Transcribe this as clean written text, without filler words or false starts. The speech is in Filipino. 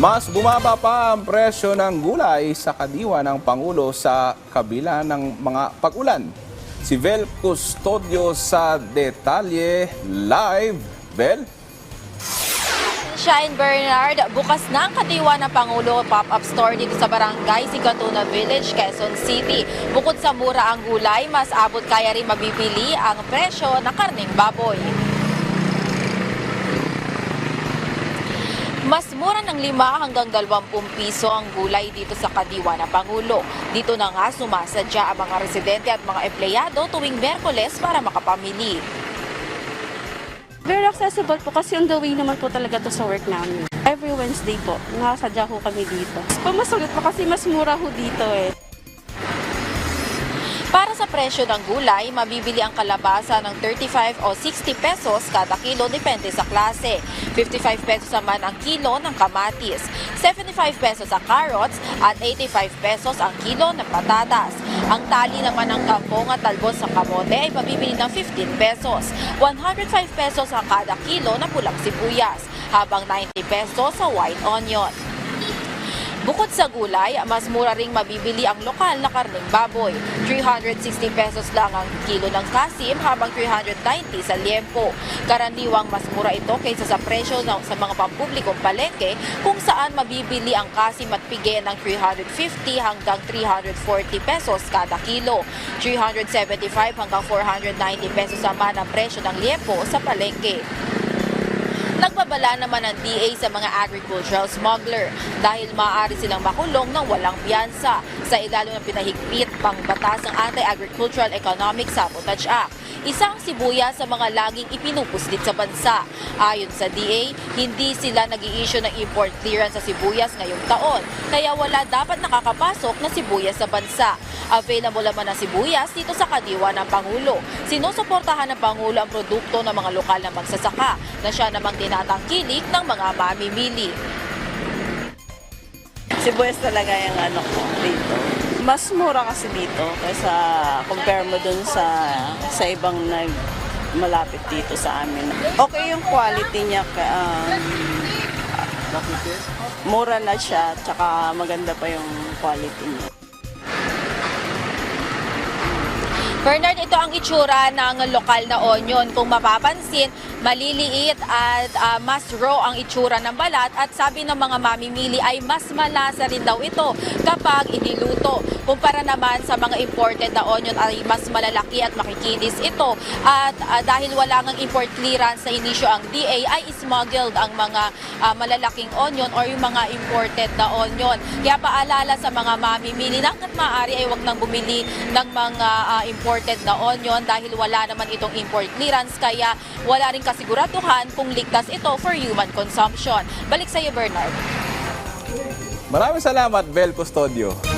Mas bumaba pa ang presyo ng gulay sa kadiwa ng Pangulo sa kabila ng mga pag-ulan. Si Vel Custodio sa detalye live. Vel? Shine Bernard, bukas na ang kadiwa ng Pangulo pop-up store dito sa barangay Sigatuna Village, Quezon City. Bukod sa mura ang gulay, mas abot kaya rin mabibili ang presyo ng karneng baboy. Mas mura ng 5 hanggang 20 piso ang gulay dito sa kadiwa ng Pangulo. Dito na nga sumasadya ang mga residente at mga empleyado tuwing Miyerkules para makapamili. Very accessible po kasi on the way naman po talaga to sa work namin. Every Wednesday po, nakasadya ho kami dito. Pamasulit po kasi mas mura ho dito eh. Para sa presyo ng gulay, mabibili ang kalabasa ng 35 o 60 pesos kada kilo depende sa klase. 55 pesos naman ang kilo ng kamatis, 75 pesos ang carrots at 85 pesos ang kilo ng patatas. Ang tali naman ng kangkong at talbos sa kamote ay mabibili ng 15 pesos, 105 pesos ang kada kilo ng pulang sibuyas, habang 90 pesos sa white onion. Bukod sa gulay, mas mura ring mabibili ang lokal na karneng baboy. 360 pesos lang ang kilo ng kasim habang 390 sa liempo. Karaniwang mas mura ito kaysa sa presyo sa mga pampublikong palengke kung saan mabibili ang kasim at pige ng 350 hanggang 340 pesos kada kilo. 375 hanggang 490 pesos naman ang presyo ng liempo sa palengke. Nagbabala naman ang DA sa mga agricultural smuggler dahil maaari silang makulong ng walang piyansa sa ilalim ng pinahigpit pang batas ng Anti-Agricultural Economic Sabotage Act. Isang sibuyas sa mga laging ipinupuslit sa bansa. Ayon sa DA, hindi sila nag-i-issue ng import clearance sa sibuyas ngayong taon, kaya wala dapat nakakapasok na sibuyas sa bansa. Available naman ang sibuyas dito sa kadiwa ng Pangulo. Sinusuportahan ng Pangulo ang produkto ng mga lokal na magsasaka na siya namang tinatangkilik ng mga mamimili. Sibuyas talaga yung ano ko dito. Mas mura kasi dito kaysa compare mo dun sa ibang malapit dito sa amin. Okay yung quality niya. Mura na siya, tsaka maganda pa yung quality niya. Bernard, ito ang itsura ng lokal na onion. Kung mapapansin, maliliit at mas raw ang itsura ng balat at sabi ng mga mamimili ay mas malasa rin daw ito kapag iniluto. Kumpara naman sa mga imported na onion ay mas malalaki at makikinis ito. At dahil wala ngang import clearance sa inisyo ang DA ay smuggled ang mga malalaking onion or yung mga imported na onion. Kaya paalala sa mga mamimili na hangga't maaari ay wag nang bumili ng mga imported na onion dahil wala naman itong import clearance kaya wala rin kasiguraduhan kung ligtas ito for human consumption. Balik sa iyo, Bernard. Maraming salamat, Vel Custodio.